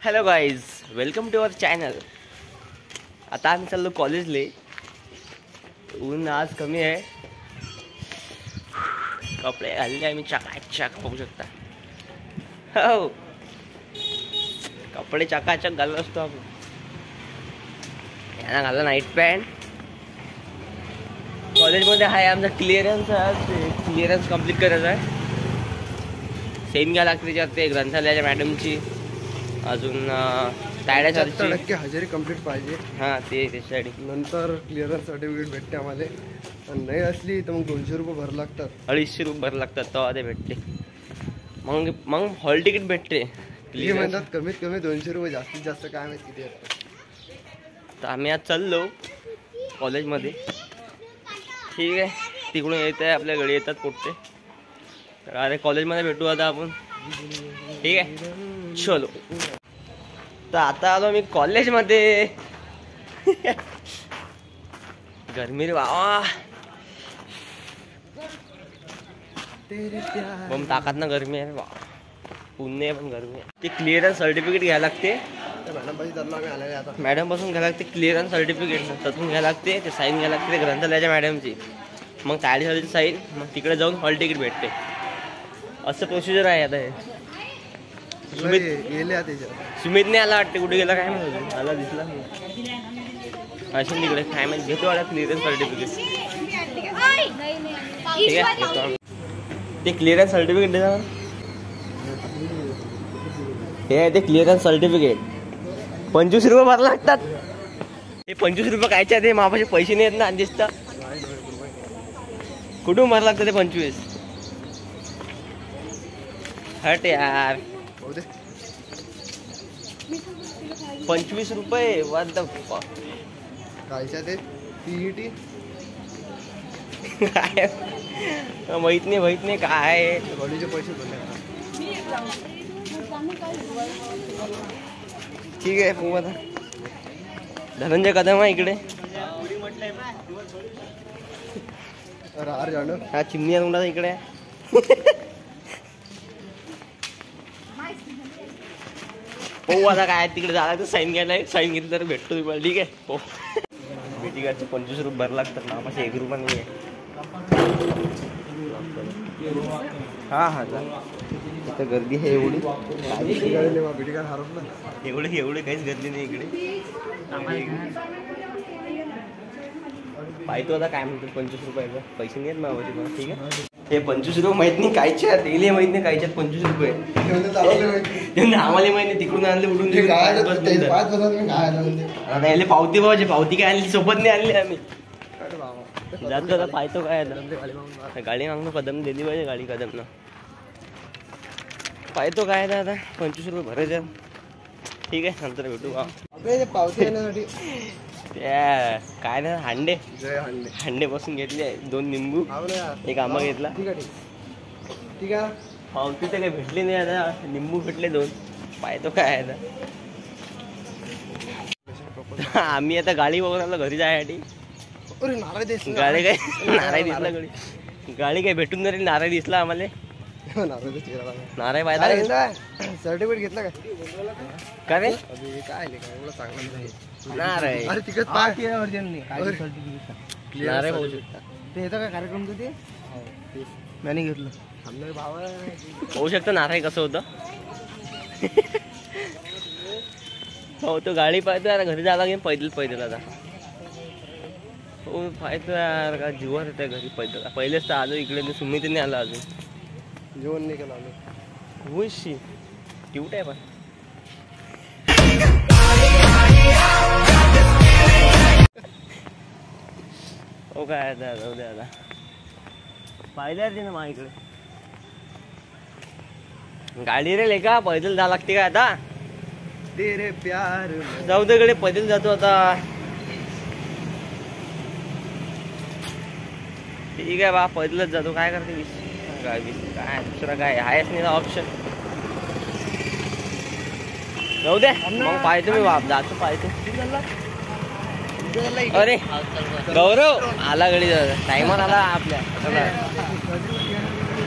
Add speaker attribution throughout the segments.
Speaker 1: Hello guys, welcome to our channel. आता आम्ही चाललो कॉलेजले. ऊन आज कमी आहे. कपडे घालले आम्ही चकाचक, बघू शकता. हो, कपडे चकाचक घालत असतो आपण. यांना घालला नाईट पॅन्ट. कॉलेजमध्ये आहे आमचा क्लिअरन्स कम्प्लीट करायचा आहे. सेन घ्या लागते त्याच्यात ग्रंथालयाच्या मॅडमची. अजून टायड्यासाठी
Speaker 2: हजेरी कंप्लीट पाहिजे.
Speaker 1: हां, ते त्याच्यासाठी
Speaker 2: नंतर क्लिअरन्स सर्टिफिकेट भेटते आम्हाला. आणि नाही असली तर मग 200 रुपये भर लागतात.
Speaker 1: 250 रुपये भर लागतात तेव्हा ते भेटते. मग हॉल तिकीट भेटते.
Speaker 2: हे म्हणतात कमीत कमी 200 रुपये, जास्तीत जास्त काय माहिती किती असतात.
Speaker 1: तर आम्ही आज चाललो कॉलेजमध्ये. ठीक आहे, तिकडून येत आहे आपल्या घरी येतात पोटते. तर अरे कॉलेजमध्ये भेटू आता आपण. ठीक आहे, चलो. तर आता आलो मी कॉलेजमध्ये. गरमी रे बाबा, पण ताकात ना गरमी आहे बाबा. पुणे पण गरमी आहे. ते क्लिअरन्स सर्टिफिकेट घ्यायला लागते. मॅडम पासून घ्यायला लागते क्लिअरन्स सर्टिफिकेट. त्यातून घ्यायला लागते, ते साईन घ्यायला लागते ग्रंथालयाच्या मॅडमची. मग ताडीसालीची साईन, मग तिकडे जाऊन हॉल तिकीट भेटते. असं प्रोसिजर आहे आता हे. सुमितने आला वाटते. कुठे गेला काय माहिती, आला दिसला असेल तिकडे काय माहिती. घेतो वाटत क्लिअरन्स सर्टिफिकेट. ठीक आहे, घेतो आम्ही ते क्लिअरन्स सर्टिफिकेट. देता हे आहे ते क्लिअरन्स सर्टिफिकेट. 25 रुपये भरायला लागतात. हे 25 रुपये कायचे आहे ते मापाचे पैसे नाही आहेत ना दिसता. कुठून भरायला लागतं ते 25? हट यार, 25 रुपये. व्हॉट द फक.
Speaker 2: कायच्या ते पीईटी
Speaker 1: काय माहित नाही काय.
Speaker 2: कॉलेजचे पैसे भरले.
Speaker 1: ठीक आहे, बघू आता. धनंजय कदम आहे इकडे. हा चिमणी तोंडाचा इकडे आहे. हो, आता काय तिकडे झाला तर साईन घ्यायला. साईन घेतली तर भेटतो तुम्हाला. ठीक आहे, हो. बीटी कार्डचे 25 रुपये भर लागतात ना, माझे 1 रुपया नाही आहे. हा इथं गर्दी आहे एवढी. एवढी काहीच गर्दी नाही इकडे. पाहतो आता काय म्हणतो. 25 रुपयाचं पैसे नाही आहेत मावाचे मला. ठीक आहे, हे 25 रुपये माहित नाही कायचे आहेत. तेले माहित नाही कायच्यात 25 रुपये. आम्हाला माहिती तिकडून आणले उडून. यायला पावती पाहिजे. पावती काय आणली सोबत नाही आणली आम्ही. जातो आता, पाहतो काय आता. गाडी मागणं कदम दिली पाहिजे. गाडी कदमनं पाहतो काय आता. 25 रुपये भरायचे. ठीक आहे, नंतर भेटू.
Speaker 2: पावती येण्यासाठी
Speaker 1: त्या काय ना हांडे पासून घेतले 2 निंबू, 1 आंबा घेतला.
Speaker 2: ठीक आहे.
Speaker 1: पावती तर काही भेटली नाही. आता निंबू भेटले 2. पाहतो काय आता. आम्ही आता गाडी बघून आलो घरी जायसाठी. गाडी काय नाराय दिसला. गाडी काय भेटून जरी नाराय दिसला आम्हाला. नाराय पाहिजे.
Speaker 2: सर्टिफिकेट घेतला
Speaker 1: का रे?
Speaker 2: काय एवढं चांगलं नाही.
Speaker 1: नाराय नाराय पाहू शकता.
Speaker 2: ते येतं काय कार्यक्रम ते नाही घेतलं.
Speaker 1: पाहू शकतो नाराय कसं होतं. हो, तो गाडी पाहतो यार. घरी जायला लागेल पैदल आता. हो, पाहतो यार. का जीवावर येतं घरी पैदल. पहिलेच तर आलो इकडे. सुमितने आला अजून.
Speaker 2: जेवण नाही केलं आम्ही.
Speaker 1: हुशी क्यूट आहे पण. हो काय आता, जाऊ दे आता. पाहिलं रे ना मा इकडे गाडी रे लेका. पैदल जा लागते का आता.
Speaker 2: तेरे प्यार
Speaker 1: जाऊ दे कडे, पैदल जातो आता. ठीक आहे बा, पैदलच जातो. काय करते काय दुसरा काय आहेच नाही ऑप्शन. जाऊ दे मग. पाहतो मी बाप, जातो पाहतो. अरे गौरव आला गडी. टायमर आला आपल्या.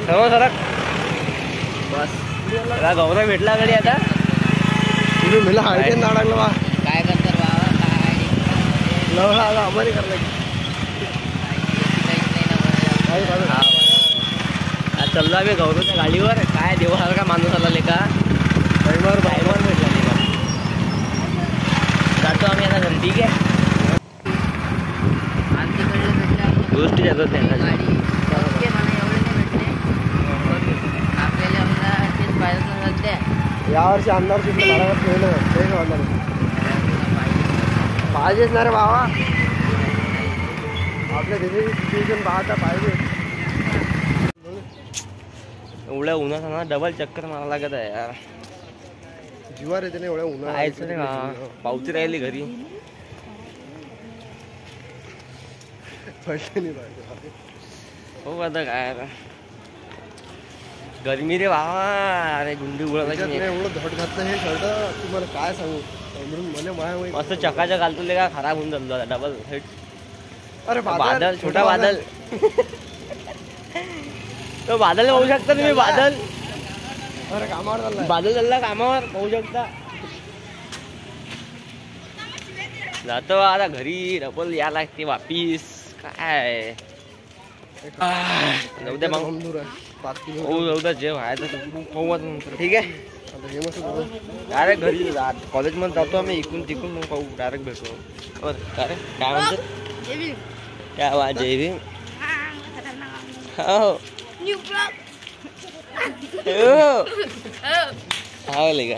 Speaker 1: सर्व सरक बस. गौरव भेटला गडी आता.
Speaker 2: तुम्ही मला आयडिया ना लागला बा
Speaker 3: काय करतात बाबा काय
Speaker 2: लवळा आता आम्हाला करला
Speaker 1: चाललो आम्ही गौरवच्या गाडीवर. काय देवासारखा माणूस आला लेका, टायमर भेटला लेका. जातो आम्ही आता घरी. ठीक आहे, गोष्टी जातात नाही
Speaker 3: मला एवढे नाही भेटले आपल्याला. आमचा तेच पाहिजे सध्या
Speaker 2: यावर्षी आमदार सीट मला ठेवलं पाहिजेच ना रे बाबा. आपल्या देशाची सिच्युएशन पाहता पाहिजे.
Speaker 1: एवढ्या उन्हात ना डबल चक्कर मारा लागत आहे यार.
Speaker 2: जीवार येते ना एवढ्या उन्हाळ्यात.
Speaker 1: जायचं रे हा, पावती राहिली घरी.
Speaker 2: पडले नाही पाहिजे.
Speaker 1: हो आता काय आता गरमी रे बाबा. अरे गुंडी उडत
Speaker 2: एवढं धड घातलं हे शर्ट तुम्हाला काय सांगू. म्हणून मला माया माहिती
Speaker 1: मस्त चकाचक घालतो का खराब होऊन चाललो आता. Double head.
Speaker 2: अरे
Speaker 1: बादल, छोटा बादल. तो बादल पाहू शकता तुम्ही. बादल,
Speaker 2: अरे कामावर चाललाय.
Speaker 1: बादल चालला कामावर, पाहू शकता. जातो आता घरी. डबल या लागते वापिस. काय जाऊ द्या मग.
Speaker 2: दूर आहे 5 किलो.
Speaker 1: हो जाऊ द्या. जे व्हायचं पाहू आता नंतर. ठीक आहे,
Speaker 2: आता हे मस्त
Speaker 1: डायरेक्ट घरी कॉलेजमध्ये जातो आम्ही. इकून तिकून मग पाहू. डायरेक्ट भेटू. अरे काय म्हणतात. काय वा जय भीम. हो आवले का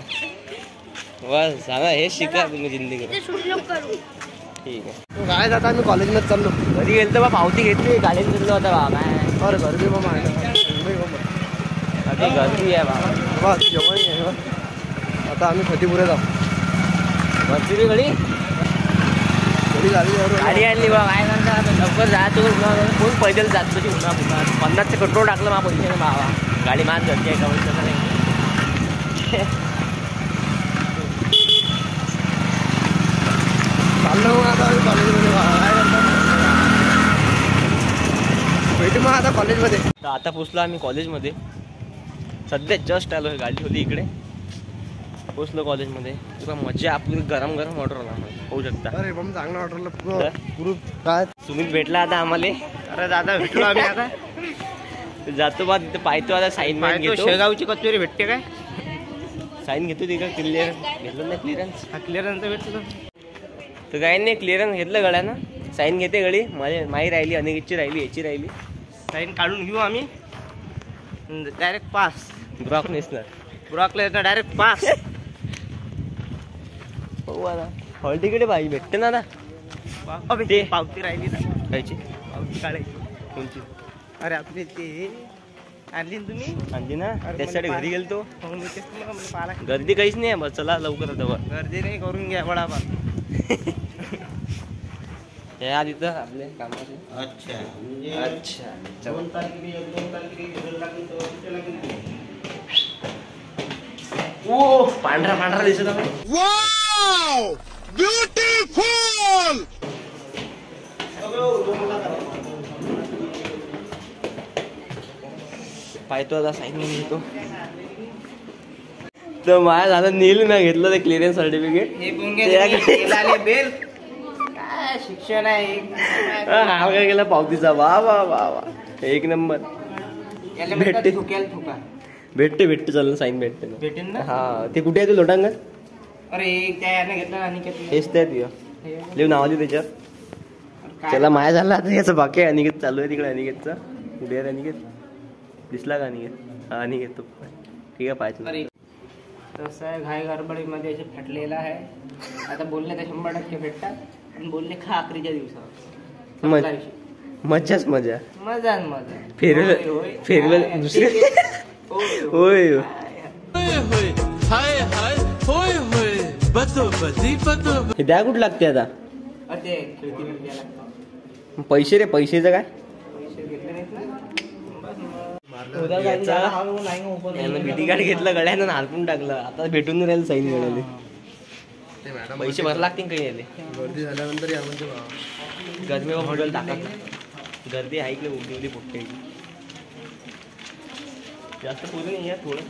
Speaker 1: बस सांगा. हे शिका तुम्ही जिंदगी. ठीक आहे.
Speaker 2: काय जाता आम्ही कॉलेजमध्ये चाललो.
Speaker 1: घरी गेलो तर बा पावती घेतली. गाडीने गेलो होता बा. काय
Speaker 2: अरे गर्दी बाबा
Speaker 1: अरे गर्दी आहे बा.
Speaker 2: बा जेवण आहे. आता आम्ही फतेपुऱ्यात आहोत.
Speaker 1: गर्दी रे घडी. गाडी आणली बा. काय करता लवकर जातो. कोण पैदल जात तशी उन्हा पुन्हा. 50चं पेट्रोल टाकलं मा पैसे ना बाबा. गाडी माझ घरची आहे का पैसा नाही.
Speaker 2: चाललो मग आता आम्ही कॉलेजमध्ये. काय करता भेटू मग आता कॉलेजमध्ये.
Speaker 1: तर आता पोचलो आम्ही कॉलेजमध्ये. सध्या जस्ट आलो. गाडी ठेवली इकडे. पोचलो कॉलेजमध्ये. तुला मजा. आपली गरम गरम ऑर्डर आला होऊ शकता.
Speaker 2: अरे पण चांगलं वाटलं. पुरं काय
Speaker 1: सुमित भेटला आता आम्हाला.
Speaker 2: अरे दादा भेटलो आम्ही आता.
Speaker 1: जातो बा तिथे पाहतो आता. साईन माईन घेतो.
Speaker 2: शेगावची कचोरी भेटते काय.
Speaker 1: साईन घेतो तिकडे. क्लिअरन्स घेतलं नाही. क्लिअरन्स
Speaker 2: क्लिअरन्स भेटलं
Speaker 1: तर काही नाही. क्लिअरन्स घेतलं गळ्यानं. साईन घेते गळी. माई राहिली, अनिकेतची राहिली, याची राहिली.
Speaker 2: साईन काढून घेऊ आम्ही. Direct pass.
Speaker 1: ब्रॉक नेसणार.
Speaker 2: ब्रॉकला डायरेक्ट पास.
Speaker 1: हो आता हॉल तिकीट पाहिजे भेटते ना.
Speaker 2: ते पावती राहिली ना.
Speaker 1: खायची
Speaker 2: पावती काढायची.
Speaker 1: कोणची.
Speaker 2: अरे आपली ते आणली ना तुम्ही.
Speaker 1: आणली ना. त्याच्यासाठी घरी गेलतो.
Speaker 2: पाहिला
Speaker 1: गर्दी काहीच नाही. बस चला लवकर आता.
Speaker 2: गर्दी नाही करून घ्या वडापाव.
Speaker 1: हे आज इथं आपले कामाचे.
Speaker 2: अच्छा
Speaker 1: अच्छा ओ पांढरा पांढरा दिसत आहे.
Speaker 4: Wow beautiful.
Speaker 1: पाहतो आता. साईन घेतो. तर माझ्या झालं नील. मी घेतलं ते क्लिअरन्स सर्टिफिकेट.
Speaker 2: बेल काय शिक्षण आहे.
Speaker 1: हा काय गेला पावतीचा. वा वा वा वा. एक नंबर. भेटते भेटते भेटते. चल ना. साईन भेटते ना.
Speaker 2: भेटेन ना.
Speaker 1: हा ते कुठे आहे ते लोटांगण.
Speaker 2: अरे त्या याने घेतलं आणि
Speaker 1: हेच ते तुझ्या लिहून नाव लिहू त्याच्यात. चला माया झाला आता. याचं बाकी आहे. अनिकेत चालू आहे तिकडे. अनिकेतचा कुठे आहे अनिकेत. दिसला का अनिकेत. हा अनिकेत तो. ठीक आहे पाहिजे.
Speaker 3: तसं आहे घाई गडबडीमध्ये असे फाटलेला आहे. आता बोलले तर 100% भेटतात. आणि बोलले खा आखरीच्या दिवसावर.
Speaker 1: मजाच मजा.
Speaker 3: मजा मजा.
Speaker 1: फेरवेल दुसरे. होय हे द्या कुठं लागते आता.
Speaker 3: ते खिडकीवर द्यायला लागतं.
Speaker 1: पैसे रे. पैसेचं काय.
Speaker 3: पैसे घेतले नाहीत ना.
Speaker 1: बीटी कार्ड घेतलं गळ्यानं हालपून टाकलं. आता भेटून राहील साईन मिळाले. पैसे भर लागतील काही याले.
Speaker 2: गर्दी झाल्यानंतर या म्हणजे
Speaker 1: गरमी हॉटेल टाकत. गर्दी आहे इकडे. उडली पोट्टे. जास्त पोरं नाही आहे. थोडं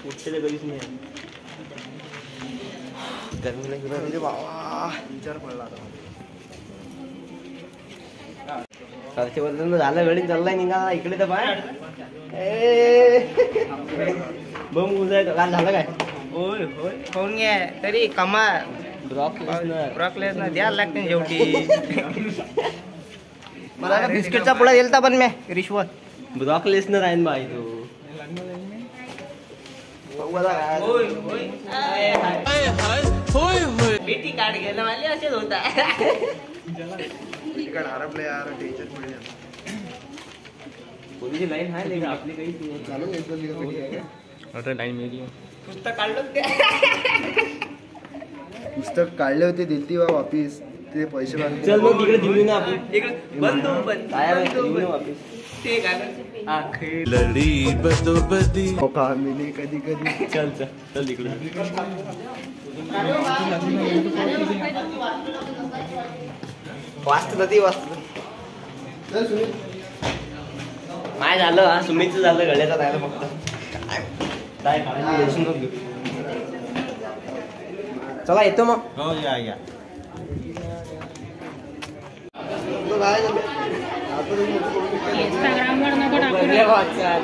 Speaker 1: पोट्टे तर कधीच नाही आहे. गरमीला हिरो
Speaker 2: अरे बाबा विचार पडला आता.
Speaker 1: खर्चेबद्दल झालं गडी चाललाय निघा इकडे तर बाय बम उजायचं काल झालं काय
Speaker 3: होय होय होऊन घ्या तरी कमा
Speaker 1: ब्रॉक
Speaker 3: ब्रॉक लेसनर द्यायला लागते शेवटी. मला ना बिस्किटचा पुडा दिलता पण मी रिश्वत.
Speaker 1: ब्रॉक लेसनर आहे ना बाई तू
Speaker 3: बेटी कार्ड गेलं मला असेच होता.
Speaker 2: तिकड हरपले यार टेन्शन पडले.
Speaker 1: पोलीची लाईन आहे का आपली काही
Speaker 2: चालू
Speaker 1: अरे लाईन मेरी
Speaker 3: पुस्तक काढलं ते
Speaker 2: पुस्तक काढले होते दिलती बा वापिस ते पैसे बांधले.
Speaker 1: चल मग तिकडे दिली ना आपण
Speaker 3: इकडे बंद
Speaker 1: काय वापिस
Speaker 3: ते गाणं आखे
Speaker 4: लड़ी बदोबदी
Speaker 2: मौका मिले कधी कधी.
Speaker 1: चल चल चल तिकडे वाचत ती वाचत
Speaker 2: चल सुनील.
Speaker 1: माय झालं हा सुमितचं झालं गळ्याचा राहिलं फक्त काय चला येतो मग
Speaker 4: हो या या
Speaker 2: तो काय झालं? आता तुम्ही मोठं करून काय नाही.
Speaker 5: इंस्टाग्रामवर नको टाकू रे.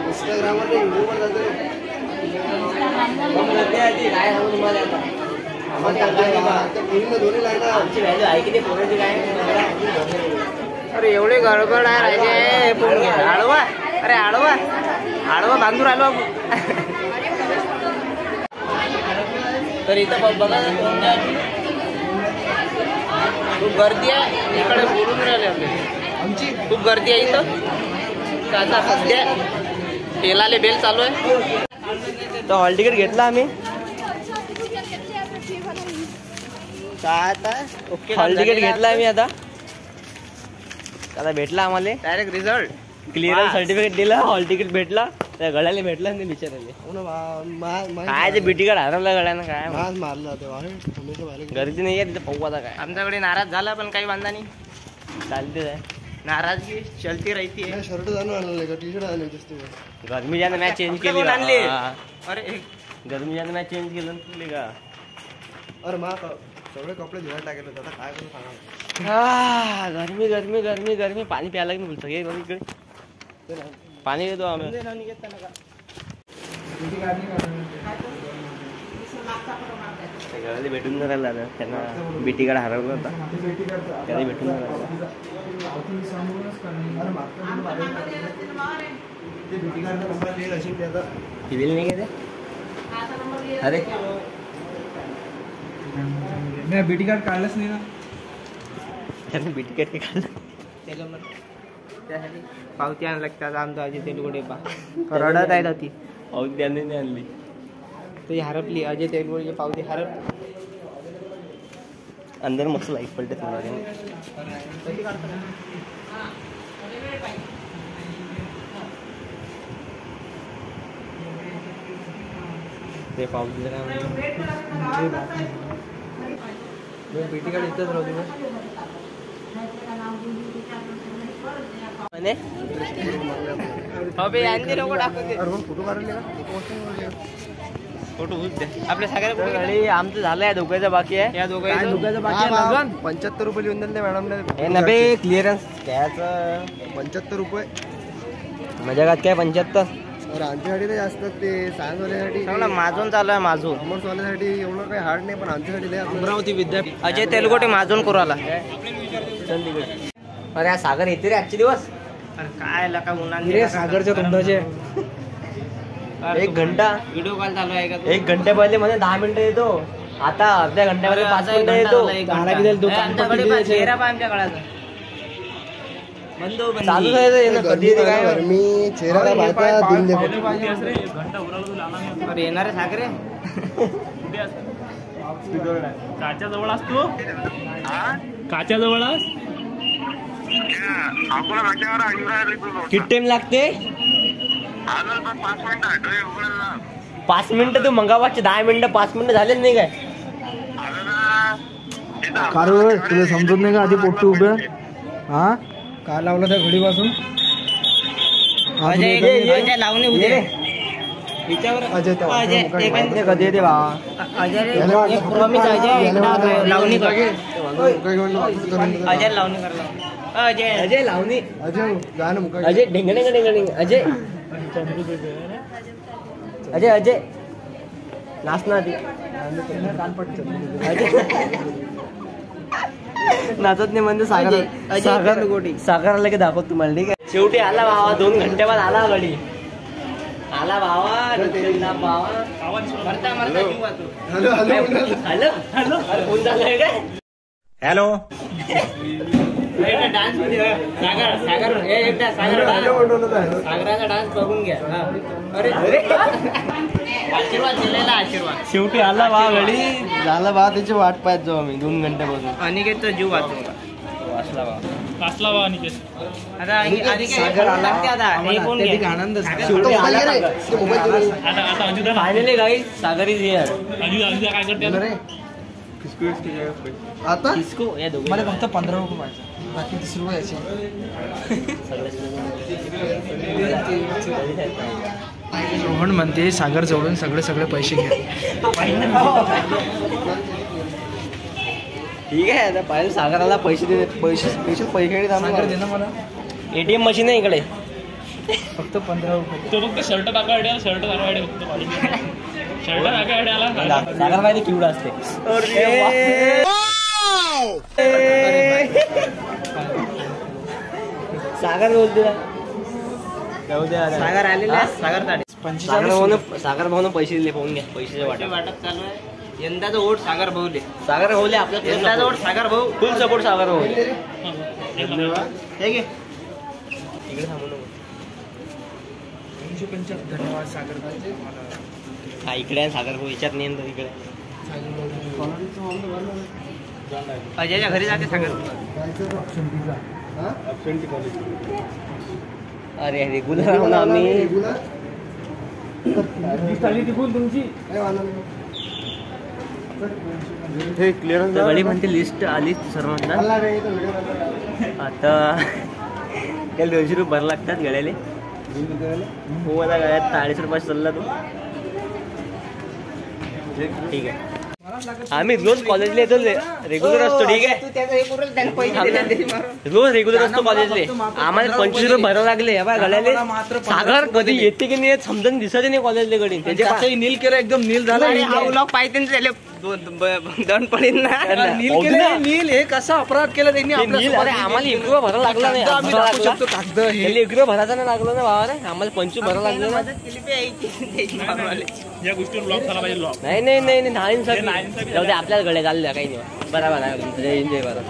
Speaker 2: इंस्टाग्रामवर नाही, युट्यूबवर जातो.
Speaker 1: काय सांगू तुम्हाला आता
Speaker 2: आता मुलींना दोन्ही लाईना.
Speaker 1: आमची व्हॅल्यू आहे की ते पोराची काय
Speaker 3: अरे एवढे गडबड आहे राजे. आडवा अरे आडवा आडवा बांधून राहिलो आपण. तर इथं बघा ना कोण काय खूप गर्दी आहे इकडे बोलून राहिले आपले. आमची खूप गर्दी आहे इथं. आता सध्या तेलाले बेल चालू आहे.
Speaker 1: तर हॉल तिकीट घेतला आम्ही
Speaker 3: आता ओके
Speaker 1: हॉल तिकीट घेतला आम्ही आता भेटला आम्हाला
Speaker 3: डायरेक्ट रिझल्ट
Speaker 1: क्लिअरन्स सर्टिफिकेट दिलं हॉल तिकीट भेटला त्या गळ्याला भेटला नाही बिचारायला
Speaker 2: हो ना,
Speaker 1: काय ते बीटी कार्ड हरवलं गळ्यानं काय
Speaker 2: मास मारला तेव्हा
Speaker 1: गर्दी नाही आहे तिथे पाहू आता काय
Speaker 3: आमच्याकडे नाराज झाला पण काही वांधा नाही.
Speaker 1: चालते आहे
Speaker 3: नाराजगी चलती राहती है.
Speaker 2: शर्ट जाणून आणलं का टी शर्ट आणले जास्त.
Speaker 1: गरमी जाणं मॅच चेंज केली
Speaker 3: कोण आणली?
Speaker 1: का?
Speaker 3: अरे
Speaker 1: गरमी जाणं मॅच चेंज केलं ना का
Speaker 2: अरे मा सगळे कपडे धुवायला टाकले होते. आता काय करू सांगा.
Speaker 1: गरमी गरमी गरमी गरमी पाणी प्यायला की बोलतो इकडे पाणी देतो आम्ही गळ्याला भेटून नाही राहिला त्यांना बीटी कार्ड हरवलं होता त्याला भेटून नाही राहिला. दिलेली नाही का ते अरे
Speaker 6: नाही बीटी कार्ड काढलंच नाही ना.
Speaker 1: त्याने बीटी कार्ड काढलं
Speaker 3: त्यासाठी पावती आणायला लागतात. आमचा अजय तेलगुडे रडत आहेत होती
Speaker 1: अहो त्याने नाही आणली
Speaker 3: ती हरपली. अजय तेलगुडेची पावती हरपली.
Speaker 1: अंदर मस्त लाईट पडते तुम्हाला ते पावतीचं काय
Speaker 6: बीटी कार्ड इथंच राहू दे.
Speaker 1: म्हणे
Speaker 3: अबे यांनी नको टाकू ते.
Speaker 2: अरे मग फोटो काढले का?
Speaker 3: फोटो होत द्या. आपल्या सगळ्या
Speaker 1: गाडी आमचं झालंय दोघांचं बाकी आहे
Speaker 3: या दोघांचं
Speaker 2: 75 रुपये लिहून दिले मॅडमने.
Speaker 1: हे नबे क्लिअरन्स त्याचं
Speaker 2: 75 रुपये.
Speaker 1: माझ्या गात काय 75
Speaker 2: अरे आमच्यासाठी तर जास्त ते सायन्सवाल्यासाठी
Speaker 3: चांगला माजून चालू आहे माजून.
Speaker 2: कॉमर्सवाल्यासाठी एवढं काही हार्ड नाही पण आमच्यासाठी लय आपलं.
Speaker 1: अमरावती विद्यापीठ
Speaker 3: अजय तेलगुडे माजून करू आला.
Speaker 1: अरे सागर येते रे आजचे दिवस
Speaker 3: अरे काय लका उन्हाळ्यात
Speaker 6: सागरच्या तोंडाचे
Speaker 1: 1 घंटा
Speaker 3: व्हिडिओ कॉल चालू आहे का तू?
Speaker 1: 1 घंटे पहिले मध्ये 10 मिनिटं येतो आता अर्ध्या घंट्यामध्ये 5 मिनिटं येतो
Speaker 3: आमच्याकडे पण चेहरा पण आमच्या काळाचा बंदो
Speaker 1: चालू आहे ना कधी येते काय
Speaker 2: मी चेहरा पाहता दिन दे.
Speaker 3: अरे येणारे सागरे
Speaker 6: काच्या जवळ असतो काच्या जवळ अस
Speaker 1: किती टाइम लागते 5 मिनिटं तू मंगावाचे 10 मिनिटं 5 मिनिटं झालेच नाही काय
Speaker 6: कार तुला समजत नाही का आधी पोट्ट उभ्या हा काय लावलं त्या घडीपासून
Speaker 3: अजय लावणे उद्या हिच्यावर
Speaker 2: अजय तेव्हा.
Speaker 3: अजय
Speaker 2: मुकाट
Speaker 3: एक
Speaker 2: मारतो.
Speaker 1: कधी येते भावा
Speaker 3: अजय रे, एक promise अजय एकदा लावणी कर
Speaker 2: मुका घेऊन वापस करून देतो.
Speaker 3: अजय लावणी करला अजय
Speaker 1: अजय लावणी
Speaker 2: अजय जा ना मुका
Speaker 1: अजय ढेंग ढेंग ढेंग ढेंग अजय अजय अजय नाच ना ती नाचत नाही म्हणजे सागर
Speaker 3: अजय
Speaker 1: सागर
Speaker 3: तेलगोटी.
Speaker 1: सागर आला की दाखवत तुम्हाला ठीक आहे. शेवटी आला भावा 2 घंटे बाद आला गडी आला भावा भावा
Speaker 3: मरता मरता जीव वाचू.
Speaker 2: हॅलो हॅलो
Speaker 1: हॅलो हॅलो अरे फोन झालाय काय
Speaker 6: हॅलो
Speaker 3: डान्स सागर सागर हे एकदा सागर
Speaker 2: हॅलो म्हणून आहे.
Speaker 3: सागराचा डान्स बघून घ्या हा. अरे आशीर्वाद दिलेला आशीर्वाद.
Speaker 1: शेवटी आला भावा गडी झाला भावा त्याची वाट पाहत जाऊ आम्ही 2 घंट्यापासून
Speaker 3: अनिकेतचा जीव वाचू.
Speaker 1: वाचला भावा
Speaker 3: आता सागर आला हे कोण घे?
Speaker 6: आनंद झाला.
Speaker 1: शेवटी
Speaker 2: मोबाईल
Speaker 1: आला
Speaker 2: घे रे. ते मोबाईल घे रे.
Speaker 1: Finally guys Sagar is here
Speaker 2: रे. आता
Speaker 1: किसको या दोघं
Speaker 6: मला फक्त 15 रुपये पाहिजे बाकी 30 रुपये यायचे. रोहन म्हणते सागर जवळून सगळे पैसे घ्या.
Speaker 1: ठीक आहे आता पाहिजे सागराला पैसे दे पैसे स्पेशल पैसे
Speaker 6: सागर दे ना मला
Speaker 1: एटीएम मशीन आहे इकडे
Speaker 6: फक्त 15 रुपये.
Speaker 5: तो फक्त शर्ट टाका आयडिया शर्ट टाका आयडिया फक्त शर्ट टाका आयडिया आला
Speaker 1: सागर पाहिजे किवडा असते सागर बोलते
Speaker 3: सागर आलेला सागर
Speaker 1: सागर भाऊन पैसे दिले पाहून घ्या पैशाचे वाटप
Speaker 3: वाटप चालू आहे. यंदाचा वोट सागर भाऊले.
Speaker 1: सागर भाऊले आपल्या
Speaker 3: यंदाचा वोट सागर भाऊ.
Speaker 1: फुल सपोर्ट सागर भाऊ
Speaker 3: हे घे.
Speaker 1: इकडे थांबू नको
Speaker 6: धन्यवाद सागर.
Speaker 1: हा इकडे आहे सागर भाऊ याच्यात नाही येणार इकडे
Speaker 3: अजयच्या घरी जाते सागर.
Speaker 1: अरे रेग्युलर आहो ना आम्ही
Speaker 2: हे क्लिअर
Speaker 1: गडी म्हणते लिस्ट आलीच सर्वांना आता त्याला 200 रुपये भर लागतात गड्याले हो मला गळ्यात 40 रुपये चालला तो ठीक आहे आम्ही रोज कॉलेजला येतो रेग्युलर असतो ठीक आहे
Speaker 3: तू त्याचा हे करून त्याने पैसे दिले तरी मारून.
Speaker 1: रोज रेग्युलर असतो कॉलेजला आम्हाला 25 रुपये भरावं लागले या गळ्याले सागर कधी येते की नाही समजून दिसत नाही कॉलेजला गडी त्याचे
Speaker 6: नील केलं एकदम नील झाला.
Speaker 3: अरे हा व्लॉग पाहिजे ना त्याला दंड पडेल ना.
Speaker 6: नील केलं नील हे कसा अपराध केला त्यांनी आपल्या
Speaker 1: अरे आम्हाला 1 रुपया भरायला लागला नाही
Speaker 6: आम्ही दाखवू शकतो कागद हे.
Speaker 1: त्याला 1 रुपया भरायचा नाही लागलो ना बाबा रे आम्हाला 25 भरायला लागलं ना
Speaker 3: मदत केली पाहिजे मारवाले.
Speaker 5: या गोष्टीवर ब्लॉक झाला पाहिजे ब्लॉक
Speaker 1: नाही नाही नाही नाही नाईन्साफी जाऊ दे आपल्याच गड्या चालल्या काही नाही बरोबर आहे तुमचं एन्जॉय करा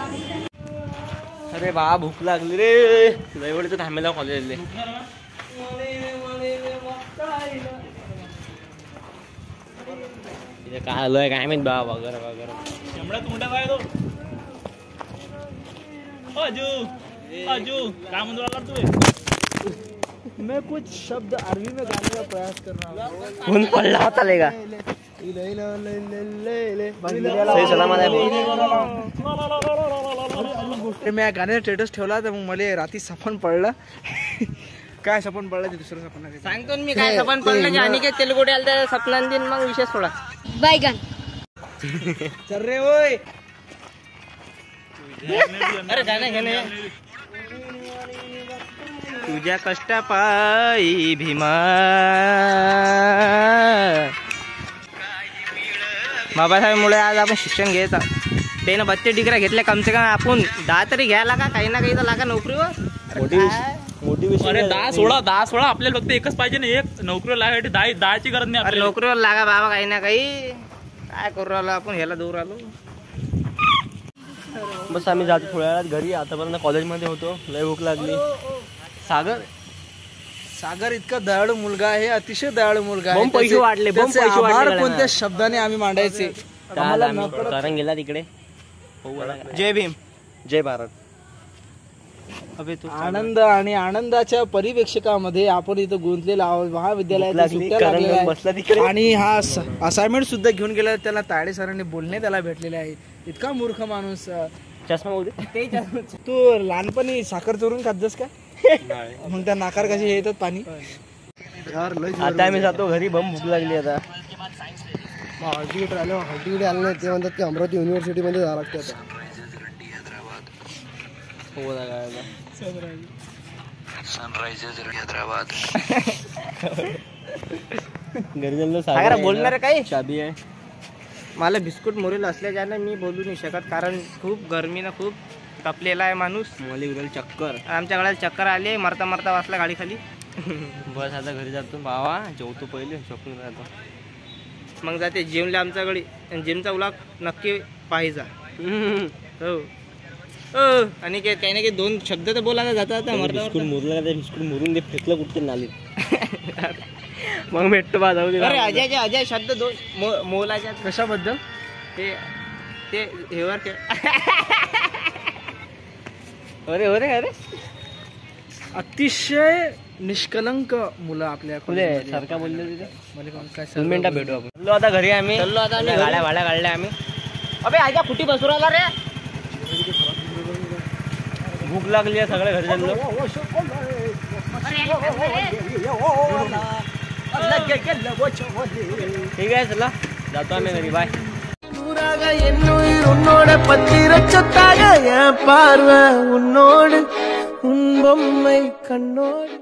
Speaker 1: अरे बा भूक लागली रे लयवडीचं थांबेला कॉलेजले तिथे काय आलोय काय माहित बा वगैरे वगैरे
Speaker 5: शेंबड्यात मुंड्या काय तो अजू अजू काय म्हणतो आला तू
Speaker 6: मैं कुछ शब्द अरबी में गाने का प्रयास कर रहा हूँ.
Speaker 1: कोण पडला होता लेगा सही सलाम आलाय
Speaker 6: मी गाण्याचा स्टेटस ठेवला तर मग मला रात्री सपन पडलं. काय सपन पडलं ते दुसरं सपन आहे.
Speaker 3: सांगतो ना मी काय सपन पडलं की अनिकेत तेलगोटे आला त्या सपनान दिन मग विषय सोडा.
Speaker 7: बैगन
Speaker 6: चल रे ओय
Speaker 3: अरे गाणं घेणे तुझ्या कष्टापायी भीमा बाबासाहेबमुळे आज आपण शिक्षण घेत आहोत. त्यानं 32 डिग्र्या घेतल्या कमसे कम आपण 10 तरी घ्यायला का काही ना काही तर लागा नोकरीवर.
Speaker 5: अरे 10-16 आपल्याला फक्त एकच पाहिजे ना एक नोकरीवर लागायची 10ची गरज नाही
Speaker 3: अरे
Speaker 5: आपल्याला.
Speaker 3: नोकरीवर लागा बाबा काही ना काही काय करू राहिलो आपण ह्याला दूर आलो.
Speaker 1: बस आम्ही जातो थोड्या वेळात घरी आतापर्यंत कॉलेजमध्ये होतो लय भूक लागली
Speaker 6: सागर इतका दयाळू मुलगा आहे अतिशय दयाळू मुलगा
Speaker 1: बम पैसे वाटले, बम
Speaker 6: त्याचे
Speaker 1: पैसे वाटले
Speaker 6: आभार
Speaker 1: गड्यांना.
Speaker 6: कोणत्या शब्दाने आम्ही मांडायचे.
Speaker 1: कारण गेला तिकडे
Speaker 3: जय भीम
Speaker 1: जय भारत
Speaker 3: अबे तू
Speaker 6: आनंद आणि आनंदाच्या परिवेक्षकामध्ये आपण इथं गुंतलेलो आहोत. महाविद्यालयात सुट्ट्या लागलेल्या आहेत.
Speaker 1: बसला तिकडे
Speaker 6: आणि हा असाइनमेंट सुद्धा घेऊन गेला त्याला तायडे सरांनी बोलणे त्याला भेटलेले आहे. इतका मूर्ख माणूस.
Speaker 1: चष्मा होते
Speaker 6: तू लहानपणी साखर चोरून खातस का मग त्या नाकार कशी येतात पाणी
Speaker 2: यार लय
Speaker 1: आता आम्ही जातो घरी, बम भूक लागली आता.
Speaker 2: हॉल तिकीट आलं नाही ते म्हणतात की अमरावती युनिव्हर्सिटीमध्ये जावं लागते आता.
Speaker 1: हो ना काय आता. घरी चाललो
Speaker 3: सागरा बोलणार आहे काही?
Speaker 1: शाबी आहे.
Speaker 3: मला बिस्कुट मोरेल असल्याच्यानं मी बोलू नाही शकत, कारण खूप गरमीनं खूप तपलेला आहे माणूस.
Speaker 1: मला उद्या चक्कर.
Speaker 3: आमच्या गळ्यात चक्कर आले, मरता मरता वाचला गाडी खाली.
Speaker 1: बस आता घरी जातो भावा, जेवतो पहिले, शॉपिंग राहतो.
Speaker 3: मग जाते जिमले आमच्याकडे. जिमचा उलाग नक्की पाहिजा. हो हो. आणि काही ना काही दोन शब्द तर बोलायला जातात.
Speaker 1: बिस्कुट मुरलं का ते बिस्कुट मुरून ते फेकलं कुठे नालीत. मग भेटतो बा, जाऊ दे.
Speaker 3: अरे अजय शब्द दोन मोलाच्या.
Speaker 6: कशाबद्दल?
Speaker 3: ते हेवर
Speaker 1: अरे अरे अरे
Speaker 6: अतिशय निष्कलंक मुलं आपल्या
Speaker 1: फुले सारखा बोलले तिथे.
Speaker 6: काय
Speaker 1: 2 मिनिटात भेटू आपण. चलो आता घरी आम्ही.
Speaker 3: चाललो आता आम्ही.
Speaker 1: गाड्या भाड्या काढल्या आम्ही.
Speaker 3: अबे आजा कुठे बसू राहिला रे?
Speaker 1: भूक लागली आहे, सगळे घरी चाललो. ठीक आहे, चला जातो आम्ही घरी. बाय.
Speaker 4: உன்னோட பத்திரச்சத்தாக என் பார்வை உன்னோடு உன் பொம்மை கண்ணோடு